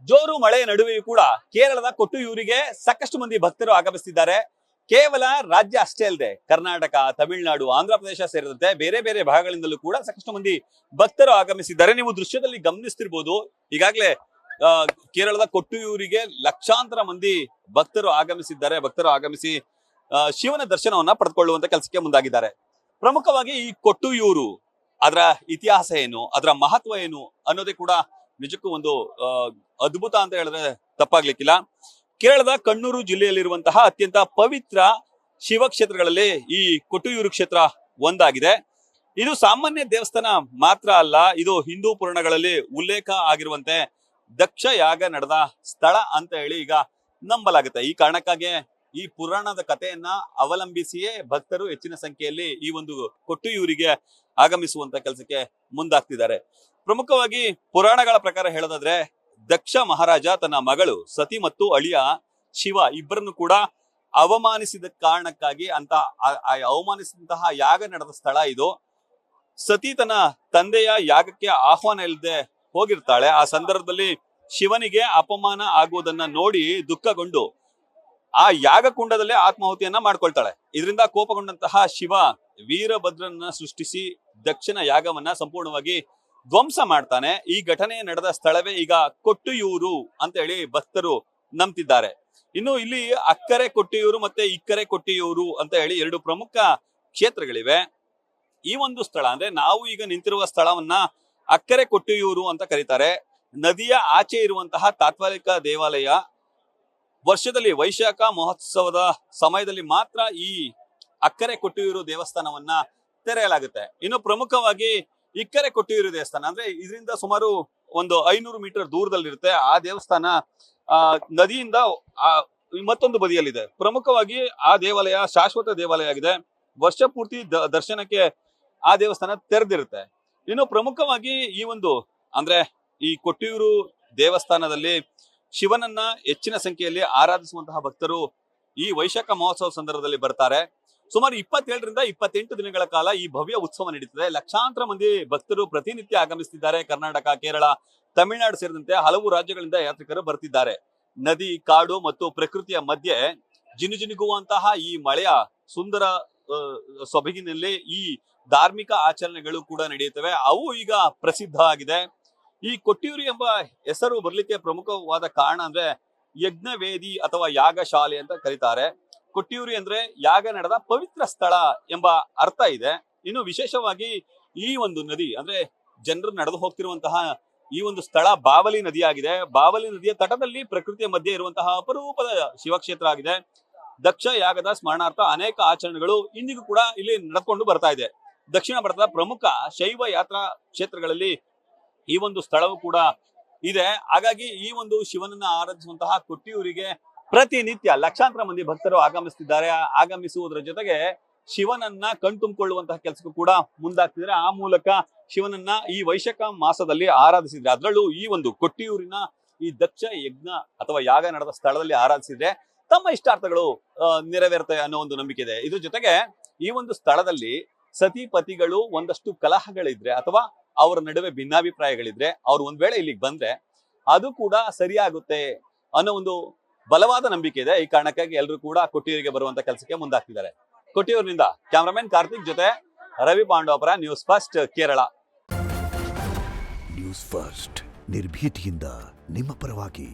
ಜೋರು ಮಳೆಯ ನಡುವೆಯೂ ಕೂಡ ಕೇರಳದ ಕೊಟ್ಟೂರಿಗೆ ಸಾಕಷ್ಟು ಮಂದಿ ಭಕ್ತರು ಆಗಮಿಸುತ್ತಿದ್ದಾರೆ. ಕೇವಲ ರಾಜ್ಯ ಅಷ್ಟೇ ಅಲ್ಲದೆ ಕರ್ನಾಟಕ, ತಮಿಳುನಾಡು, ಆಂಧ್ರ ಪ್ರದೇಶ ಸೇರಿದಂತೆ ಬೇರೆ ಬೇರೆ ಭಾಗಗಳಿಂದಲೂ ಕೂಡ ಸಾಕಷ್ಟು ಮಂದಿ ಭಕ್ತರು ಆಗಮಿಸಿದ್ದಾರೆ. ನೀವು ದೃಶ್ಯದಲ್ಲಿ ಗಮನಿಸ್ತಿರ್ಬೋದು, ಈಗಾಗಲೇ ಕೇರಳದ ಕೊಟ್ಟೂರಿಗೆ ಲಕ್ಷಾಂತರ ಮಂದಿ ಭಕ್ತರು ಆಗಮಿಸಿ ಶಿವನ ದರ್ಶನವನ್ನ ಪಡೆದುಕೊಳ್ಳುವಂತ ಕೆಲಸಕ್ಕೆ ಮುಂದಾಗಿದ್ದಾರೆ. ಪ್ರಮುಖವಾಗಿ ಈ ಕೊಟ್ಟೂರು ಅದರ ಇತಿಹಾಸ ಏನು, ಅದರ ಮಹತ್ವ ಏನು ಅನ್ನೋದೇ ಕೂಡ ನಿಜಕ್ಕೂ ಒಂದು ಅದ್ಭುತ ಅಂತ ಹೇಳಿದ್ರೆ ತಪ್ಪಾಗ್ಲಿಕ್ಕಿಲ್ಲ. ಕೇರಳದ ಕಣ್ಣೂರು ಜಿಲ್ಲೆಯಲ್ಲಿರುವಂತಹ ಅತ್ಯಂತ ಪವಿತ್ರ ಶಿವಕ್ಷೇತ್ರಗಳಲ್ಲಿ ಈ ಕೊಟ್ಟೂರು ಕ್ಷೇತ್ರ ಒಂದಾಗಿದೆ. ಇದು ಸಾಮಾನ್ಯ ದೇವಸ್ಥಾನ ಮಾತ್ರ ಅಲ್ಲ, ಇದು ಹಿಂದೂ ಪುರಾಣಗಳಲ್ಲಿ ಉಲ್ಲೇಖ ಆಗಿರುವಂತೆ ದಕ್ಷ ಯಾಗ ನಡೆದ ಸ್ಥಳ ಅಂತ ಹೇಳಿ ಈಗ ನಂಬಲಾಗುತ್ತೆ. ಈ ಕಾರಣಕ್ಕಾಗಿ ಈ ಪುರಾಣದ ಕಥೆಯನ್ನ ಅವಲಂಬಿಸಿಯೇ ಭಕ್ತರು ಹೆಚ್ಚಿನ ಸಂಖ್ಯೆಯಲ್ಲಿ ಈ ಒಂದು ಕೊಟ್ಟೂರಿಗೆ ಆಗಮಿಸುವಂತ ಕೆಲಸಕ್ಕೆ ಮುಂದಾಗ್ತಿದ್ದಾರೆ. ಪ್ರಮುಖವಾಗಿ ಪುರಾಣಗಳ ಪ್ರಕಾರ ಹೇಳೋದಾದ್ರೆ, ದಕ್ಷ ಮಹಾರಾಜ ತನ್ನ ಮಗಳು ಸತಿ ಮತ್ತು ಅಳಿಯ ಶಿವ ಇಬ್ಬರನ್ನು ಕೂಡ ಅವಮಾನಿಸಿದ ಕಾರಣಕ್ಕಾಗಿ ಅವಮಾನಿಸಿದಂತಹ ಯಾಗ ನಡೆದ ಸ್ಥಳ ಇದು. ಸತಿ ತನ್ನ ತಂದೆಯ ಯಾಗಕ್ಕೆ ಆಹ್ವಾನ ಇಲ್ಲದೆ ಹೋಗಿರ್ತಾಳೆ. ಆ ಸಂದರ್ಭದಲ್ಲಿ ಶಿವನಿಗೆ ಅಪಮಾನ ಆಗುವುದನ್ನ ನೋಡಿ ದುಃಖಗೊಂಡು ಆ ಯಾಗ ಕುಂಡದಲ್ಲೇ ಆತ್ಮಾಹುತಿಯನ್ನ ಮಾಡ್ಕೊಳ್ತಾಳೆ. ಇದರಿಂದ ಕೋಪಗೊಂಡಂತಹ ಶಿವ ವೀರಭದ್ರನ್ನ ಸೃಷ್ಟಿಸಿ ದಕ್ಷಿಣ ಯಾಗವನ್ನ ಸಂಪೂರ್ಣವಾಗಿ ಧ್ವಂಸ ಮಾಡ್ತಾನೆ. ಈ ಘಟನೆ ನಡೆದ ಸ್ಥಳವೇ ಈಗ ಕೊಟ್ಟೂರು ಅಂತ ಹೇಳಿ ಭಕ್ತರು ನಂಬ್ತಿದ್ದಾರೆ. ಇನ್ನು ಇಲ್ಲಿ ಅಕ್ಕರೆ ಕೊಟ್ಟೂರು ಮತ್ತೆ ಇಕ್ಕರೆ ಕೊಟ್ಟೂರು ಅಂತ ಹೇಳಿ ಎರಡು ಪ್ರಮುಖ ಕ್ಷೇತ್ರಗಳಿವೆ. ಈ ಒಂದು ಸ್ಥಳ ಅಂದ್ರೆ ನಾವು ಈಗ ನಿಂತಿರುವ ಸ್ಥಳವನ್ನ ಅಕ್ಕರೆ ಕೊಟ್ಟೂರು ಅಂತ ಕರೀತಾರೆ. ನದಿಯ ಆಚೆ ಇರುವಂತಹ ತಾತ್ಕಾಲಿಕ ದೇವಾಲಯ. ವರ್ಷದಲ್ಲಿ ವೈಶಾಖ ಮಹೋತ್ಸವದ ಸಮಯದಲ್ಲಿ ಮಾತ್ರ ಈ ಅಕ್ಕರೆ ಕೊಟ್ಟೂರು ದೇವಸ್ಥಾನವನ್ನ ತೆರೆಯಲಾಗುತ್ತೆ. ಇನ್ನು ಪ್ರಮುಖವಾಗಿ ಇಕ್ಕರೆ ಕೊಟ್ಟೂರು ದೇವಸ್ಥಾನ ಅಂದ್ರೆ ಇದರಿಂದ ಸುಮಾರು ಒಂದು 500 ಮೀಟರ್ ದೂರದಲ್ಲಿರುತ್ತೆ. ಆ ದೇವಸ್ಥಾನ ನದಿಯಿಂದ ಮತ್ತೊಂದು ಬದಿಯಲ್ಲಿದೆ. ಪ್ರಮುಖವಾಗಿ ಆ ದೇವಾಲಯ ಶಾಶ್ವತ ದೇವಾಲಯ ಆಗಿದೆ. ವರ್ಷ ಪೂರ್ತಿ ದರ್ಶನಕ್ಕೆ ಆ ದೇವಸ್ಥಾನ ತೆರೆದಿರುತ್ತೆ. ಇನ್ನು ಪ್ರಮುಖವಾಗಿ ಈ ಒಂದು ಅಂದ್ರೆ ಈ ಕೊಟ್ಟೂರು ದೇವಸ್ಥಾನದಲ್ಲಿ ಶಿವನನ್ನ ಹೆಚ್ಚಿನ ಸಂಖ್ಯೆಯಲ್ಲಿ ಆರಾಧಿಸುವಂತಹ ಭಕ್ತರು ಈ ವೈಶಾಖ ಮಹೋತ್ಸವ ಸಂದರ್ಭದಲ್ಲಿ ಬರ್ತಾರೆ. ಸುಮಾರು 27ರಿಂದ 28 ದಿನಗಳ ಕಾಲ ಈ ಭವ್ಯ ಉತ್ಸವ ನಡೀತದೆ. ಲಕ್ಷಾಂತರ ಮಂದಿ ಭಕ್ತರು ಪ್ರತಿನಿತ್ಯ ಆಗಮಿಸುತ್ತಿದ್ದಾರೆ. ಕರ್ನಾಟಕ, ಕೇರಳ, ತಮಿಳುನಾಡು ಸೇರಿದಂತೆ ಹಲವು ರಾಜ್ಯಗಳಿಂದ ಯಾತ್ರಿಕರು ಬರ್ತಿದ್ದಾರೆ. ನದಿ, ಕಾಡು ಮತ್ತು ಪ್ರಕೃತಿಯ ಮಧ್ಯೆ ಜಿನುಜಿನುಗುವಂತಹ ಈ ಮಳೆಯ ಸುಂದರ ಸೊಬಗಿನಲ್ಲಿ ಈ ಧಾರ್ಮಿಕ ಆಚರಣೆಗಳು ಕೂಡ ನಡೆಯುತ್ತವೆ. ಅವು ಈಗ ಪ್ರಸಿದ್ಧ ಆಗಿದೆ. ಈ ಕೊಟ್ಟೂರು ಎಂಬ ಹೆಸರು ಬರ್ಲಿಕ್ಕೆ ಪ್ರಮುಖವಾದ ಕಾರಣ ಅಂದ್ರೆ ಯಜ್ಞವೇದಿ ಅಥವಾ ಯಾಗಶಾಲೆ ಅಂತ ಕರೀತಾರೆ. ಕೊಟ್ಟೂರು ಅಂದ್ರೆ ಯಾಗ ನಡೆದ ಪವಿತ್ರ ಸ್ಥಳ ಎಂಬ ಅರ್ಥ ಇದೆ. ಇನ್ನು ವಿಶೇಷವಾಗಿ ಈ ಒಂದು ನದಿ ಅಂದ್ರೆ ಜನರು ನಡೆದು ಹೋಗ್ತಿರುವಂತಹ ಈ ಒಂದು ಸ್ಥಳ ಬಾವಲಿ ನದಿಯಾಗಿದೆ. ಬಾವಲಿ ನದಿಯ ತಟದಲ್ಲಿ ಪ್ರಕೃತಿಯ ಮಧ್ಯೆ ಇರುವಂತಹ ಅಪರೂಪದ ಶಿವಕ್ಷೇತ್ರ ಆಗಿದೆ. ದಕ್ಷ ಯಾಗದ ಸ್ಮರಣಾರ್ಥ ಅನೇಕ ಆಚರಣೆಗಳು ಇಂದಿಗೂ ಕೂಡ ಇಲ್ಲಿ ನಡೆದುಕೊಂಡು ಬರ್ತಾ ಇದೆ. ದಕ್ಷಿಣ ಭಾರತದ ಪ್ರಮುಖ ಶೈವ ಯಾತ್ರಾ ಕ್ಷೇತ್ರಗಳಲ್ಲಿ ಈ ಒಂದು ಸ್ಥಳವು ಕೂಡ ಇದೆ. ಹಾಗಾಗಿ ಈ ಒಂದು ಶಿವನನ್ನ ಆರಾಧಿಸುವಂತಹ ಕೊಟ್ಟೂರಿಗೆ ಪ್ರತಿನಿತ್ಯ ಲಕ್ಷಾಂತರ ಮಂದಿ ಭಕ್ತರು ಆಗಮಿಸುತ್ತಿದ್ದಾರೆ. ಆಗಮಿಸುವುದರ ಜೊತೆಗೆ ಶಿವನನ್ನ ಕಣ್ತುಂಬಿಕೊಳ್ಳುವಂತಹ ಕೆಲಸಕ್ಕೂ ಕೂಡ ಮುಂದಾಗ್ತಿದ್ದಾರೆ. ಆ ಮೂಲಕ ಶಿವನನ್ನ ಈ ವೈಶಾಖ ಮಾಸದಲ್ಲಿ ಆರಾಧಿಸಿದ್ರೆ, ಅದರಲ್ಲೂ ಈ ಒಂದು ಕೊಟ್ಟೂರಿನ ಈ ದಕ್ಷ ಯಜ್ಞ ಅಥವಾ ಯಾಗ ನಡೆದ ಸ್ಥಳದಲ್ಲಿ ಆರಾಧಿಸಿದ್ರೆ ತಮ್ಮ ಇಷ್ಟಾರ್ಥಗಳು ನೆರವೇರುತ್ತೆ ಅನ್ನೋ ಒಂದು ನಂಬಿಕೆ ಇದೆ. ಇದ್ರ ಜೊತೆಗೆ ಈ ಒಂದು ಸ್ಥಳದಲ್ಲಿ ಸತಿಪತಿಗಳು ಒಂದಷ್ಟು ಕಲಹಗಳಿದ್ರೆ ಅಥವಾ ಅವರ ನಡುವೆ ಭಿನ್ನಾಭಿಪ್ರಾಯಗಳಿದ್ರೆ ಅವ್ರು ಒಂದ್ ವೇಳೆ ಇಲ್ಲಿಗೆ ಬಂದ್ರೆ ಅದು ಕೂಡ ಸರಿಯಾಗುತ್ತೆ ಅನ್ನೋ ಒಂದು ಬಲವಾದ ನಂಬಿಕೆ ಇದೆ. ಈ ಕಾರಣಕ್ಕಾಗಿ ಎಲ್ಲರೂ ಕೂಡ ಕೊಟ್ಟೂರಿಗೆ ಬರುವಂತ ಕೆಲಸಕ್ಕೆ ಮುಂದಾಗ್ತಿದ್ದಾರೆ. ಕೊಟ್ಟೂರಿನಿಂದ ಕ್ಯಾಮರಾಮನ್ ಕಾರ್ತಿಕ್ ಜೊತೆ Ravi Pandavapura, news first Kerala. News first ನಿರ್ಭೀತಿಯಿಂದ ನಿಮ್ಮ ಪರವಾಗಿ.